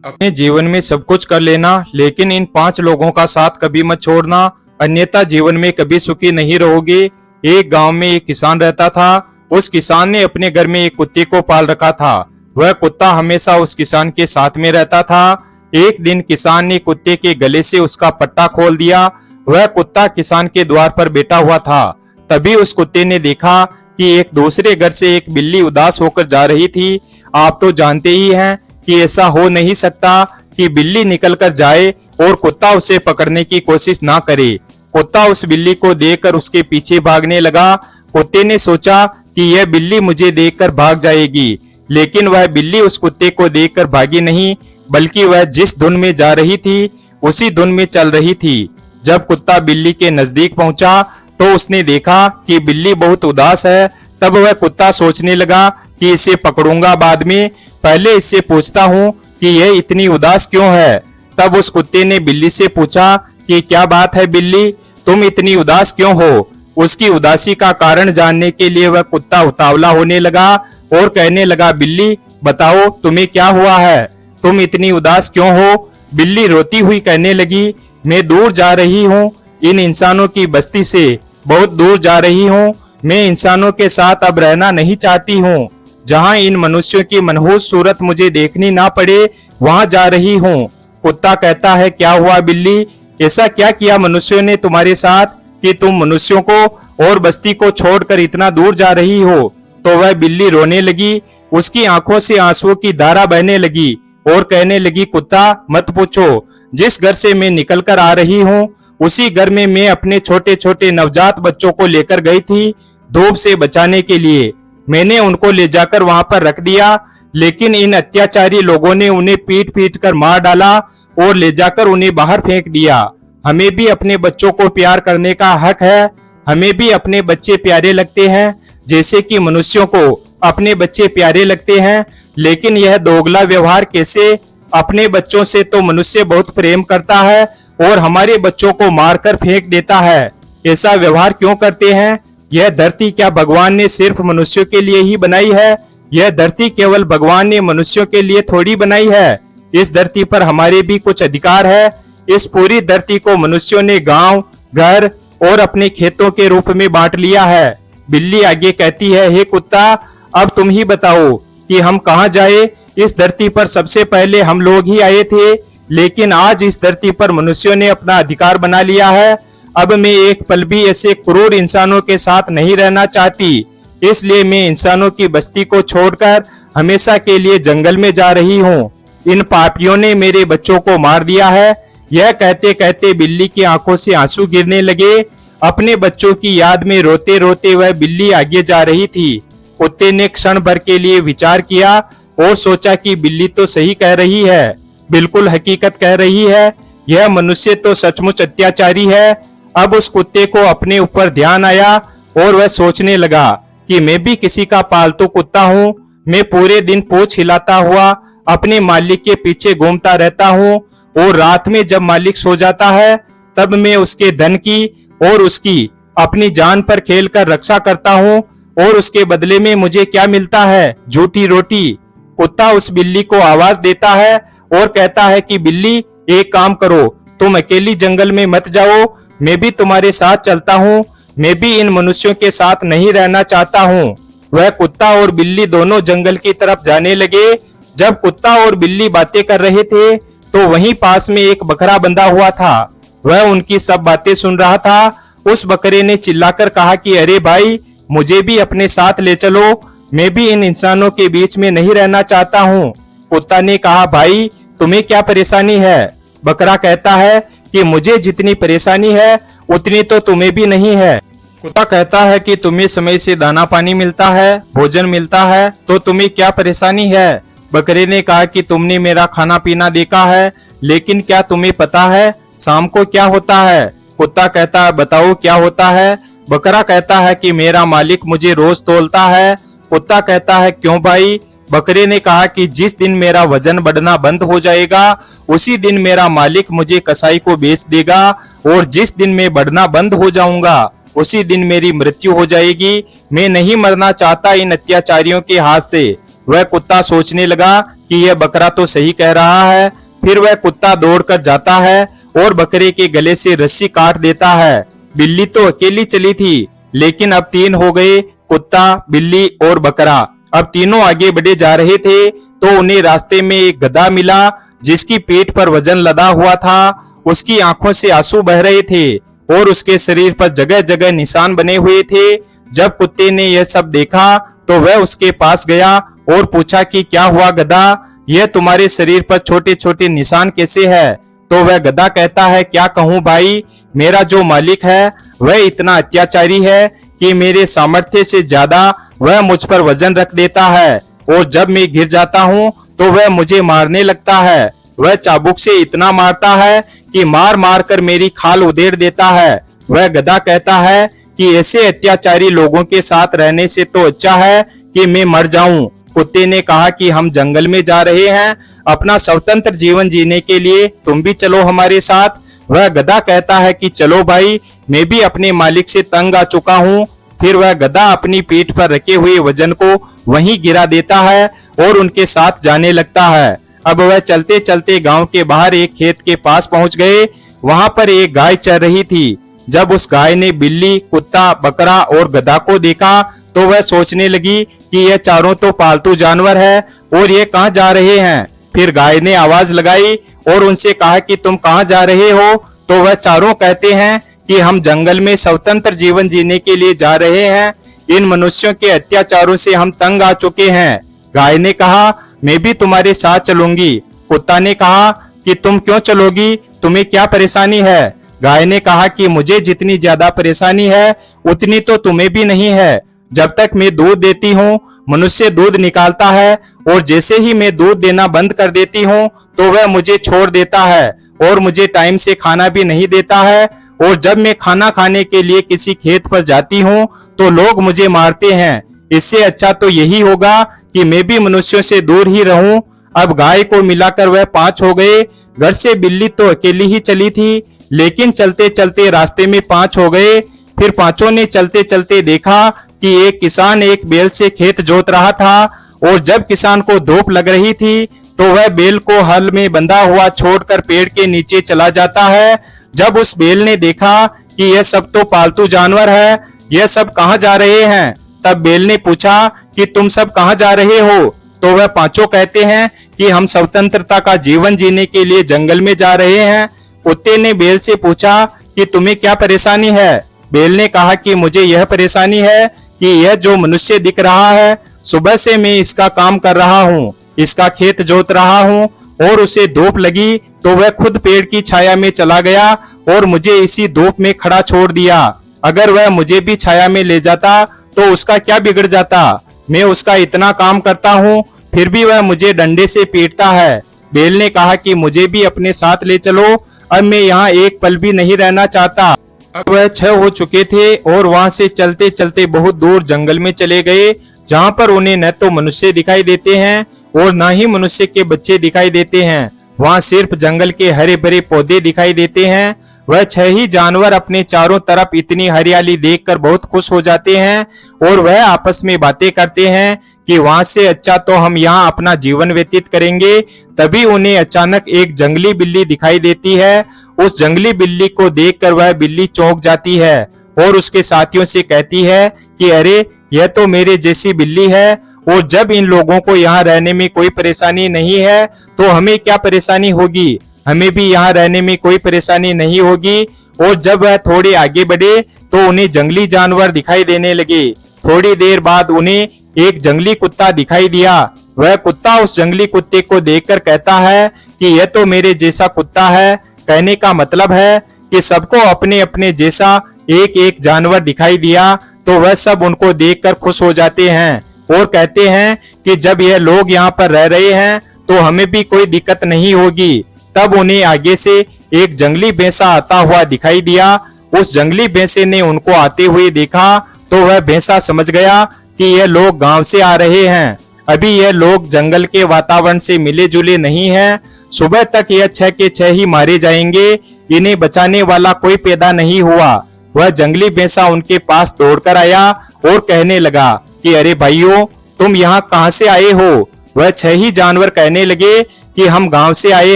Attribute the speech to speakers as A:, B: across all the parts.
A: अपने जीवन में सब कुछ कर लेना, लेकिन इन 5 लोगों का साथ कभी मत छोड़ना, अन्यथा जीवन में कभी सुखी नहीं रहोगे। एक गांव में एक किसान रहता था। उस किसान ने अपने घर में एक कुत्ते को पाल रखा था। वह कुत्ता हमेशा उस किसान के साथ में रहता था। एक दिन किसान ने कुत्ते के गले से उसका पट्टा खोल दिया। वह कुत्ता किसान के द्वार पर बैठा हुआ था। तभी उस कुत्ते ने देखा कि एक दूसरे घर से एक बिल्ली उदास होकर जा रही थी। आप तो जानते ही हैं कि ऐसा हो नहीं सकता कि बिल्ली निकल कर जाए और कुत्ता उसे पकड़ने की कोशिश ना करे। कुत्ता उस बिल्ली को देखकर उसके पीछे भागने लगा। कुत्ते ने सोचा कि यह बिल्ली मुझे देखकर भाग जाएगी, लेकिन वह बिल्ली उस कुत्ते को देखकर भागी नहीं, बल्कि वह जिस धुन में जा रही थी उसी धुन में चल रही थी। जब कुत्ता बिल्ली के नजदीक पहुंचा तो उसने देखा कि बिल्ली बहुत उदास है। तब वह कुत्ता सोचने लगा कि इसे पकड़ूंगा बाद में, पहले इससे पूछता हूँ कि यह इतनी उदास क्यों है। तब उस कुत्ते ने बिल्ली से पूछा कि क्या बात है बिल्ली, तुम इतनी उदास क्यों हो। उसकी उदासी का कारण जानने के लिए वह कुत्ता उतावला होने लगा और कहने लगा, बिल्ली बताओ तुम्हें क्या हुआ है, तुम इतनी उदास क्यों हो। बिल्ली रोती हुई कहने लगी, मैं दूर जा रही हूँ, इन इंसानों की बस्ती से बहुत दूर जा रही हूँ। मैं इंसानों के साथ अब रहना नहीं चाहती हूँ। जहाँ इन मनुष्यों की मनहूस सूरत मुझे देखनी ना पड़े वहां जा रही हूँ। कुत्ता कहता है, क्या हुआ बिल्ली, ऐसा क्या किया मनुष्यों ने तुम्हारे साथ कि तुम मनुष्यों को और बस्ती को छोड़कर इतना दूर जा रही हो। तो वह बिल्ली रोने लगी। उसकी आंखों से आंसुओं की धारा बहने लगी और कहने लगी, कुत्ता मत पूछो, जिस घर से मैं निकल कर आ रही हूँ उसी घर में मैं अपने छोटे छोटे नवजात बच्चों को लेकर गई थी धूप से बचाने के लिए। मैंने उनको ले जाकर वहां पर रख दिया, लेकिन इन अत्याचारी लोगों ने उन्हें पीट पीट कर मार डाला और ले जाकर उन्हें बाहर फेंक दिया। हमें भी अपने बच्चों को प्यार करने का हक है। हमें भी अपने बच्चे प्यारे लगते हैं जैसे कि मनुष्यों को अपने बच्चे प्यारे लगते हैं, लेकिन यह दोगला व्यवहार कैसे। अपने बच्चों से तो मनुष्य बहुत प्रेम करता है और हमारे बच्चों को मारकर फेंक देता है। ऐसा व्यवहार क्यों करते हैं। यह धरती क्या भगवान ने सिर्फ मनुष्यों के लिए ही बनाई है। यह धरती केवल भगवान ने मनुष्यों के लिए थोड़ी बनाई है। इस धरती पर हमारे भी कुछ अधिकार है। इस पूरी धरती को मनुष्यों ने गांव, घर और अपने खेतों के रूप में बांट लिया है। बिल्ली आगे कहती है, हे कुत्ता, अब तुम ही बताओ कि हम कहाँ जाए। इस धरती पर सबसे पहले हम लोग ही आए थे, लेकिन आज इस धरती पर मनुष्यों ने अपना अधिकार बना लिया है। अब मैं एक पल भी ऐसे क्रूर इंसानों के साथ नहीं रहना चाहती, इसलिए मैं इंसानों की बस्ती को छोड़कर हमेशा के लिए जंगल में जा रही हूँ। इन पापियों ने मेरे बच्चों को मार दिया है। यह कहते कहते बिल्ली की आंखों से आंसू गिरने लगे। अपने बच्चों की याद में रोते रोते वह बिल्ली आगे जा रही थी। कुत्ते ने क्षण भर के लिए विचार किया और सोचा कि बिल्ली तो सही कह रही है, बिल्कुल हकीकत कह रही है। यह मनुष्य तो सचमुच अत्याचारी है। अब उस कुत्ते को अपने ऊपर ध्यान आया और वह सोचने लगा कि मैं भी किसी का पालतू कुत्ता हूँ। मैं पूरे दिन पूंछ हिलाता हुआ अपने मालिक के पीछे घूमता रहता हूँ और रात में जब मालिक सो जाता है तब मैं उसके धन की और उसकी अपनी जान पर खेलकर रक्षा करता हूँ, और उसके बदले में मुझे क्या मिलता है, झूठी रोटी। कुत्ता उस बिल्ली को आवाज देता है और कहता है कि बिल्ली एक काम करो, तुम अकेली जंगल में मत जाओ, मैं भी तुम्हारे साथ चलता हूँ। मैं भी इन मनुष्यों के साथ नहीं रहना चाहता हूँ। वह कुत्ता और बिल्ली दोनों जंगल की तरफ जाने लगे। जब कुत्ता और बिल्ली बातें कर रहे थे तो वहीं पास में एक बकरा बंधा हुआ था। वह उनकी सब बातें सुन रहा था। उस बकरे ने चिल्लाकर कहा कि अरे भाई, मुझे भी अपने साथ ले चलो, मैं भी इन इंसानों के बीच में नहीं रहना चाहता हूँ। कुत्ता ने कहा, भाई तुम्हें क्या परेशानी है। बकरा कहता है कि मुझे जितनी परेशानी है उतनी तो तुम्हें भी नहीं है। कुत्ता कहता है कि तुम्हें समय से दाना पानी मिलता है, भोजन मिलता है, तो तुम्हें क्या परेशानी है। बकरे ने कहा कि तुमने मेरा खाना पीना देखा है, लेकिन क्या तुम्हें पता है शाम को क्या होता है। कुत्ता कहता है, बताओ क्या होता है। बकरा कहता है कि मेरा मालिक मुझे रोज तौलता है। कुत्ता कहता है, क्यों भाई। बकरे ने कहा कि जिस दिन मेरा वजन बढ़ना बंद हो जाएगा उसी दिन मेरा मालिक मुझे कसाई को बेच देगा, और जिस दिन मैं बढ़ना बंद हो जाऊंगा उसी दिन मेरी मृत्यु हो जाएगी। मैं नहीं मरना चाहता इन अत्याचारियों के हाथ से। वह कुत्ता सोचने लगा कि यह बकरा तो सही कह रहा है। फिर वह कुत्ता दौड़कर जाता है और बकरे के गले से रस्सी काट देता है। बिल्ली तो अकेली चली थी, लेकिन अब 3 हो गए, कुत्ता, बिल्ली और बकरा। अब तीनों आगे बढ़े जा रहे थे तो उन्हें रास्ते में एक गधा मिला जिसकी पीठ पर वजन लदा हुआ था। उसकी आंखों से आंसू बह रहे थे और उसके शरीर पर जगह जगह निशान बने हुए थे। जब कुत्ते ने यह सब देखा तो वह उसके पास गया और पूछा कि क्या हुआ गधा, यह तुम्हारे शरीर पर छोटे छोटे निशान कैसे है? तो वह गधा कहता है, क्या कहूँ भाई, मेरा जो मालिक है वह इतना अत्याचारी है कि मेरे सामर्थ्य से ज्यादा वह मुझ पर वजन रख देता है और जब मैं गिर जाता हूँ तो वह मुझे मारने लगता है। वह चाबुक से इतना मारता है कि मार मार कर मेरी खाल उधेड़ देता है। वह गधा कहता है कि ऐसे अत्याचारी लोगों के साथ रहने से तो अच्छा है कि मैं मर जाऊं। कुत्ते ने कहा कि हम जंगल में जा रहे हैं अपना स्वतंत्र जीवन जीने के लिए, तुम भी चलो हमारे साथ। वह गधा कहता है कि चलो भाई, मैं भी अपने मालिक से तंग आ चुका हूँ। फिर वह गधा अपनी पीठ पर रखे हुए वजन को वहीं गिरा देता है और उनके साथ जाने लगता है। अब वह चलते चलते गांव के बाहर एक खेत के पास पहुंच गए। वहां पर एक गाय चर रही थी। जब उस गाय ने बिल्ली, कुत्ता, बकरा और गधा को देखा तो वह सोचने लगी कि यह चारों तो पालतू जानवर है और ये कहाँ जा रहे हैं। फिर गाय ने आवाज लगाई और उनसे कहा कि तुम कहाँ जा रहे हो? तो वह चारों कहते हैं कि हम जंगल में स्वतंत्र जीवन जीने के लिए जा रहे हैं। इन मनुष्यों के अत्याचारों से हम तंग आ चुके हैं। गाय ने कहा, मैं भी तुम्हारे साथ चलूंगी। कुत्ता ने कहा कि तुम क्यों चलोगी, तुम्हें क्या परेशानी है? गाय ने कहा कि मुझे जितनी ज्यादा परेशानी है उतनी तो तुम्हें भी नहीं है। जब तक मैं दूध देती हूँ मनुष्य दूध निकालता है और जैसे ही मैं दूध देना बंद कर देती हूँ तो वह मुझे छोड़ देता है और मुझे टाइम से खाना भी नहीं देता है। और जब मैं खाना खाने के लिए किसी खेत पर जाती हूँ तो लोग मुझे मारते हैं। इससे अच्छा तो यही होगा कि मैं भी मनुष्यों से दूर ही रहूं। अब गाय को मिलाकर वह 5 हो गए। घर से बिल्ली तो अकेली ही चली थी, लेकिन चलते चलते रास्ते में 5 हो गए। फिर पांचों ने चलते चलते देखा कि एक किसान एक बैल से खेत जोत रहा था और जब किसान को धूप लग रही थी तो वह बैल को हल में बंधा हुआ छोड़कर पेड़ के नीचे चला जाता है। जब उस बैल ने देखा कि यह सब तो पालतू जानवर है, यह सब कहाँ जा रहे हैं, तब बैल ने पूछा कि तुम सब कहाँ जा रहे हो? तो वह पांचों कहते हैं कि हम स्वतंत्रता का जीवन जीने के लिए जंगल में जा रहे हैं। कुत्ते ने बैल से पूछा कि तुम्हें क्या परेशानी है? बैल ने कहा कि मुझे यह परेशानी है कि यह जो मनुष्य दिख रहा है, सुबह से मैं इसका काम कर रहा हूँ, इसका खेत जोत रहा हूँ और उसे धूप लगी तो वह खुद पेड़ की छाया में चला गया और मुझे इसी धूप में खड़ा छोड़ दिया। अगर वह मुझे भी छाया में ले जाता तो उसका क्या बिगड़ जाता? मैं उसका इतना काम करता हूँ फिर भी वह मुझे डंडे से पीटता है। बैल ने कहा कि मुझे भी अपने साथ ले चलो, अब मैं यहाँ एक पल भी नहीं रहना चाहता। अब वह 6 हो चुके थे और वहां से चलते चलते बहुत दूर जंगल में चले गए, जहां पर उन्हें न तो मनुष्य दिखाई देते हैं और न ही मनुष्य के बच्चे दिखाई देते हैं। वहां सिर्फ जंगल के हरे भरे पौधे दिखाई देते हैं। वह 6 ही जानवर अपने चारों तरफ इतनी हरियाली देखकर बहुत खुश हो जाते हैं और वह आपस में बातें करते हैं कि वहां से अच्छा तो हम यहाँ अपना जीवन व्यतीत करेंगे। तभी उन्हें अचानक एक जंगली बिल्ली दिखाई देती है। उस जंगली बिल्ली को देखकर वह बिल्ली चौंक जाती है और उसके साथियों से कहती है कि अरे, यह तो मेरे जैसी बिल्ली है और जब इन लोगों को यहाँ रहने में कोई परेशानी नहीं है तो हमें क्या परेशानी होगी? हमें भी यहाँ रहने में कोई परेशानी नहीं होगी। और जब वह थोड़े आगे बढ़े तो उन्हें जंगली जानवर दिखाई देने लगे। थोड़ी देर बाद उन्हें एक जंगली कुत्ता दिखाई दिया। वह कुत्ता उस जंगली कुत्ते को देखकर कहता है कि यह तो मेरे जैसा कुत्ता है। कहने का मतलब है कि सबको अपने अपने जैसा एक एक जानवर दिखाई दिया तो वह सब उनको देखकर खुश हो जाते हैं और कहते हैं कि जब यह लोग यहाँ पर रह रहे हैं तो हमें भी कोई दिक्कत नहीं होगी। तब उन्हें आगे से एक जंगली भैंसा आता हुआ दिखाई दिया। उस जंगली भैंसे ने उनको आते हुए देखा तो वह भैंसा समझ गया कि यह लोग गांव से आ रहे हैं। अभी यह लोग जंगल के वातावरण से मिले जुले नहीं हैं। सुबह तक यह 6 के 6 ही मारे जाएंगे। इन्हें बचाने वाला कोई पैदा नहीं हुआ। वह जंगली भैंसा उनके पास दौड़कर आया और कहने लगा कि अरे भाइयों, तुम यहाँ कहाँ से आए हो? वह 6 ही जानवर कहने लगे कि हम गांव से आए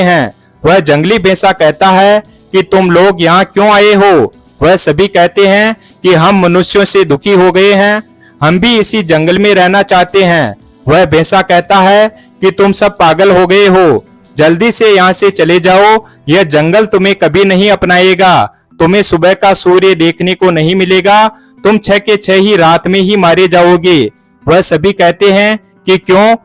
A: हैं। वह जंगली भैंसा कहता है कि तुम लोग यहाँ क्यों आए हो? वह सभी कहते हैं कि हम मनुष्यों से दुखी हो गए हैं, हम भी इसी जंगल में रहना चाहते हैं। वह भैंसा कहता है कि तुम सब पागल हो गए हो, जल्दी से यहाँ से चले जाओ, यह जंगल तुम्हें कभी नहीं अपनाएगा, तुम्हें सुबह का सूर्य देखने को नहीं मिलेगा, तुम 6 के 6 ही रात में ही मारे जाओगे। वह सभी कहते हैं कि क्यों,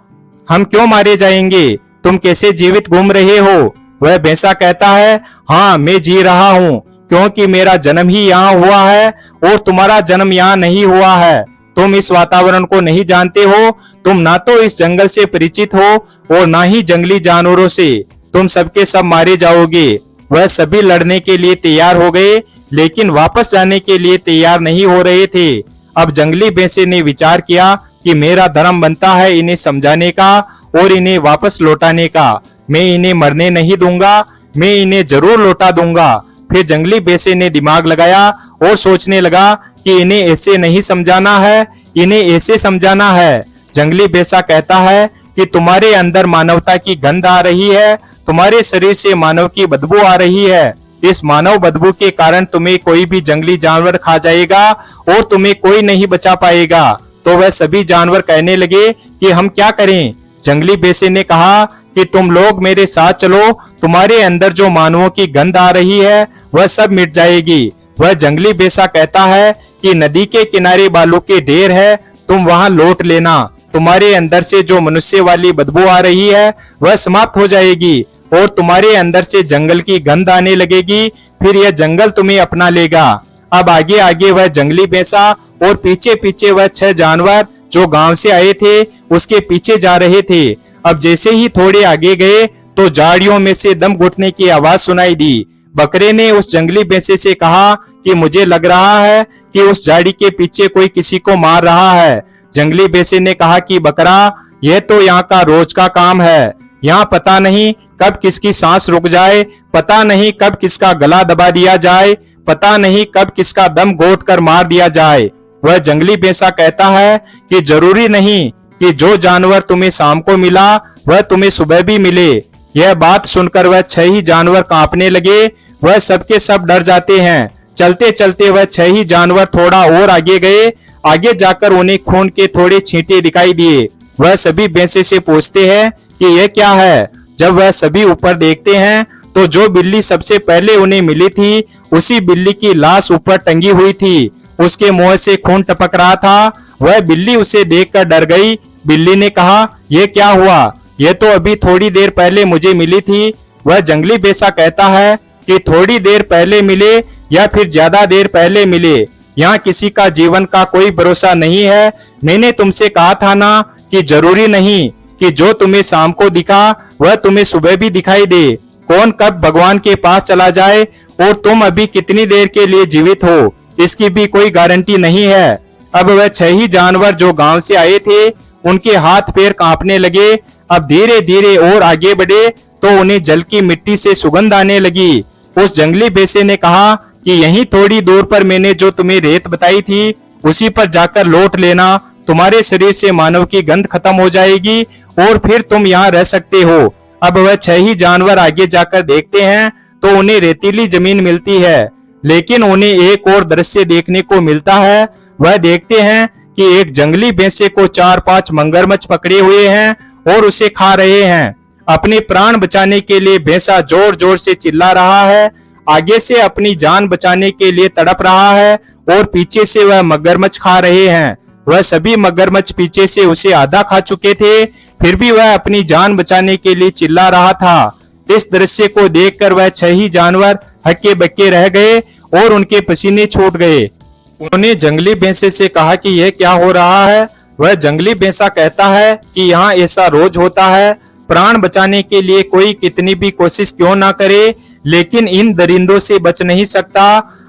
A: हम क्यों मारे जाएंगे, तुम कैसे जीवित घूम रहे हो? वह भैंसा कहता है, हाँ मैं जी रहा हूँ, क्योंकि मेरा जन्म ही यहाँ हुआ है और तुम्हारा जन्म यहाँ नहीं हुआ है। तुम इस वातावरण को नहीं जानते हो, तुम ना तो इस जंगल से परिचित हो और ना ही जंगली जानवरों से, तुम सबके सब मारे जाओगे। वह सभी लड़ने के लिए तैयार हो गए, लेकिन वापस जाने के लिए तैयार नहीं हो रहे थे। अब जंगली भैंसे ने विचार किया कि मेरा धर्म बनता है इन्हें समझाने का और इन्हें वापस लौटाने का। मैं इन्हें मरने नहीं दूंगा, मैं इन्हें जरूर लौटा दूंगा। फिर जंगली भैंसे ने दिमाग लगाया और सोचने लगा कि इन्हें ऐसे नहीं समझाना है, इन्हें ऐसे समझाना है। जंगली भैंसा कहता है कि तुम्हारे अंदर मानवता की गंध आ रही है, तुम्हारे शरीर से मानव की बदबू आ रही है, इस मानव बदबू के कारण तुम्हें कोई भी जंगली जानवर खा जाएगा और तुम्हें कोई नहीं बचा पाएगा। तो वह सभी जानवर कहने लगे कि हम क्या करें? जंगली भैंसे ने कहा कि तुम लोग मेरे साथ चलो, तुम्हारे अंदर जो मानवों की गंध आ रही है वह सब मिट जाएगी। वह जंगली भैंसा कहता है कि नदी के किनारे बालू के ढेर है, तुम वहां लौट लेना, तुम्हारे अंदर से जो मनुष्य वाली बदबू आ रही है वह समाप्त हो जाएगी और तुम्हारे अंदर से जंगल की गंध आने लगेगी, फिर यह जंगल तुम्हें अपना लेगा। अब आगे आगे वह जंगली भैंसा और पीछे पीछे वह 6 जानवर जो गांव से आए थे उसके पीछे जा रहे थे। अब जैसे ही थोड़े आगे गए तो झाड़ियों में से दम घुटने की आवाज सुनाई दी। बकरे ने उस जंगली भैंसे से कहा कि मुझे लग रहा है कि उस झाड़ी के पीछे कोई किसी को मार रहा है। जंगली भैंसे ने कहा कि बकरा, यह तो यहाँ का रोज का काम है, यहाँ पता नहीं कब किसकी सांस रुक जाए, पता नहीं कब किसका गला दबा दिया जाए, पता नहीं कब किसका दम घोट कर मार दिया जाए। वह जंगली भैंसा कहता है कि जरूरी नहीं कि जो जानवर तुम्हें शाम को मिला वह तुम्हें सुबह भी मिले। यह बात सुनकर वह 6 ही जानवर कांपने लगे, वह सबके सब डर जाते हैं। चलते चलते वह 6 ही जानवर थोड़ा और आगे गए, आगे जाकर उन्हें खून के थोड़े छींटे दिखाई दिए। वह सभी भैंसे से पूछते हैं कि यह क्या है। जब वह सभी ऊपर देखते हैं तो जो बिल्ली सबसे पहले उन्हें मिली थी उसी बिल्ली की लाश ऊपर टंगी हुई थी, उसके मुंह से खून टपक रहा था। वह बिल्ली उसे देखकर डर गई। बिल्ली ने कहा, यह क्या हुआ? यह तो अभी थोड़ी देर पहले मुझे मिली थी। वह जंगली भैंसा कहता है कि थोड़ी देर पहले मिले या फिर ज्यादा देर पहले मिले, यहाँ किसी का जीवन का कोई भरोसा नहीं है। मैंने तुमसे कहा था ना कि जरूरी नहीं कि जो तुम्हें शाम को दिखा वह तुम्हें सुबह भी दिखाई दे। कौन कब भगवान के पास चला जाए और तुम अभी कितनी देर के लिए जीवित हो इसकी भी कोई गारंटी नहीं है। अब वह 6 ही जानवर जो गांव से आए थे उनके हाथ पैर कांपने लगे। अब धीरे धीरे और आगे बढ़े तो उन्हें जल की मिट्टी से सुगंध आने लगी। उस जंगली भैंसे ने कहा कि यहीं थोड़ी दूर पर मैंने जो तुम्हें रेत बताई थी उसी पर जाकर लौट लेना, तुम्हारे शरीर से मानव की गंध खत्म हो जाएगी और फिर तुम यहाँ रह सकते हो। अब वह 6 ही जानवर आगे जाकर देखते हैं तो उन्हें रेतीली जमीन मिलती है, लेकिन उन्हें एक और दृश्य देखने को मिलता है। वह देखते हैं कि एक जंगली भैंसे को 4-5 मगरमच्छ पकड़े हुए हैं और उसे खा रहे हैं। अपने प्राण बचाने के लिए भैंसा जोर जोर से चिल्ला रहा है, आगे से अपनी जान बचाने के लिए तड़प रहा है और पीछे से वह मगरमच्छ खा रहे हैं। वह सभी मगरमच्छ पीछे से उसे आधा खा चुके थे, फिर भी वह अपनी जान बचाने के लिए चिल्ला रहा था। इस दृश्य को देखकर वह 6 ही जानवर हक्के बक्के रह गए और उनके पसीने छूट गए। उन्होंने जंगली भैंसे से कहा कि यह क्या हो रहा है। वह जंगली भैंसा कहता है कि यहाँ ऐसा रोज होता है, प्राण बचाने के लिए कोई कितनी भी कोशिश क्यों ना करे लेकिन इन दरिंदों से बच नहीं सकता।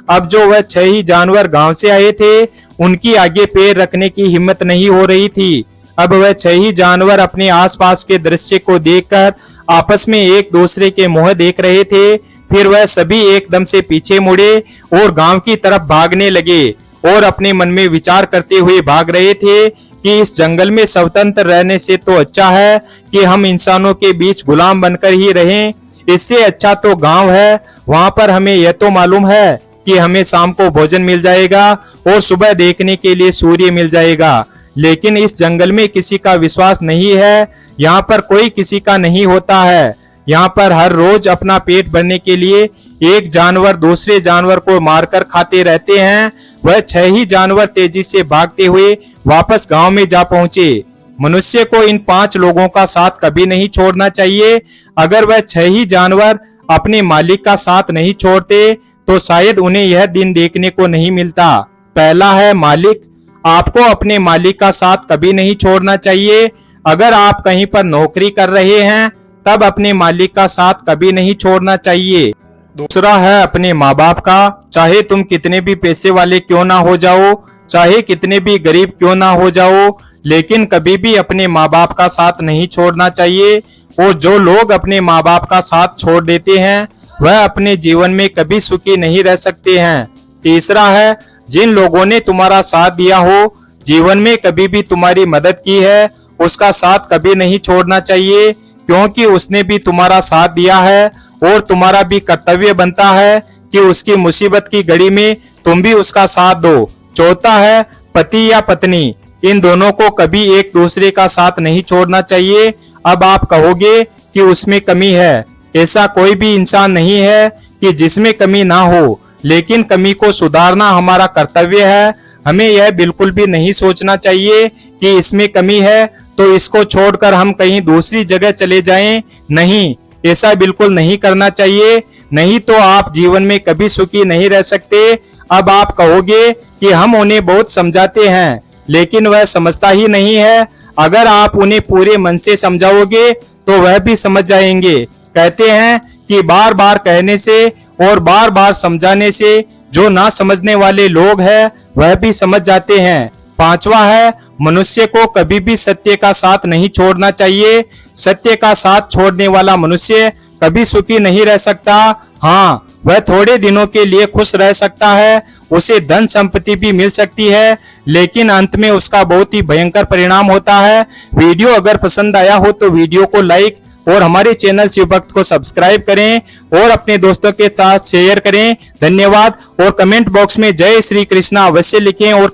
A: अब जो वह 6 ही जानवर गांव से आए थे उनकी आगे पैर रखने की हिम्मत नहीं हो रही थी। अब वह 6 ही जानवर अपने आसपास के दृश्य को देखकर आपस में एक दूसरे के मुंह देख रहे थे। फिर वह सभी एकदम से पीछे मुड़े और गांव की तरफ भागने लगे और अपने मन में विचार करते हुए भाग रहे थे कि इस जंगल में स्वतंत्र रहने से तो अच्छा है कि हम इंसानों के बीच गुलाम बनकर ही रहें। इससे अच्छा तो गांव है, वहां पर हमें यह तो मालूम है कि हमें शाम को भोजन मिल जाएगा और सुबह देखने के लिए सूर्य मिल जाएगा। लेकिन इस जंगल में किसी का विश्वास नहीं है, यहाँ पर कोई किसी का नहीं होता है। यहाँ पर हर रोज अपना पेट भरने के लिए एक जानवर दूसरे जानवर को मारकर खाते रहते हैं। वह 6 ही जानवर तेजी से भागते हुए वापस गांव में जा पहुंचे। मनुष्य को इन 5 लोगों का साथ कभी नहीं छोड़ना चाहिए। अगर वह 6 ही जानवर अपने मालिक का साथ नहीं छोड़ते तो शायद उन्हें यह दिन देखने को नहीं मिलता। पहला है मालिक। आपको अपने मालिक का साथ कभी नहीं छोड़ना चाहिए। अगर आप कहीं पर नौकरी कर रहे हैं तब अपने मालिक का साथ कभी नहीं छोड़ना चाहिए। दूसरा है अपने माँ बाप का। चाहे तुम कितने भी पैसे वाले क्यों ना हो जाओ, चाहे कितने भी गरीब क्यों ना हो जाओ, लेकिन कभी भी अपने माँ बाप का साथ नहीं छोड़ना चाहिए। और जो लोग अपने माँ बाप का साथ छोड़ देते हैं वह अपने जीवन में कभी सुखी नहीं रह सकते हैं। तीसरा है जिन लोगों ने तुम्हारा साथ दिया हो, जीवन में कभी भी तुम्हारी मदद की है, उसका साथ कभी नहीं छोड़ना चाहिए, क्योंकि उसने भी तुम्हारा साथ दिया है और तुम्हारा भी कर्तव्य बनता है कि उसकी मुसीबत की घड़ी में तुम भी उसका साथ दो। चौथा है पति या पत्नी। इन दोनों को कभी एक दूसरे का साथ नहीं छोड़ना चाहिए। अब आप कहोगे कि उसमें कमी है। ऐसा कोई भी इंसान नहीं है कि जिसमें कमी ना हो, लेकिन कमी को सुधारना हमारा कर्तव्य है। हमें यह बिल्कुल भी नहीं सोचना चाहिए कि इसमें कमी है तो इसको छोड़कर हम कहीं दूसरी जगह चले जाएं। नहीं, ऐसा बिल्कुल नहीं करना चाहिए, नहीं तो आप जीवन में कभी सुखी नहीं रह सकते। अब आप कहोगे कि हम उन्हें बहुत समझाते हैं, लेकिन वह समझता ही नहीं है। अगर आप उन्हें पूरे मन से समझाओगे तो वह भी समझ जाएंगे। कहते हैं कि बार बार कहने से और बार बार समझाने से जो ना समझने वाले लोग हैं वह भी समझ जाते हैं। पांचवा है मनुष्य को कभी भी सत्य का साथ नहीं छोड़ना चाहिए। सत्य का साथ छोड़ने वाला मनुष्य कभी सुखी नहीं रह सकता। हाँ, वह थोड़े दिनों के लिए खुश रह सकता है, उसे धन संपत्ति भी मिल सकती है, लेकिन अंत में उसका बहुत ही भयंकर परिणाम होता है। वीडियो अगर पसंद आया हो तो वीडियो को लाइक और हमारे चैनल शिवभक्त को सब्सक्राइब करें और अपने दोस्तों के साथ शेयर करें। धन्यवाद। और कमेंट बॉक्स में जय श्री कृष्णा अवश्य लिखें और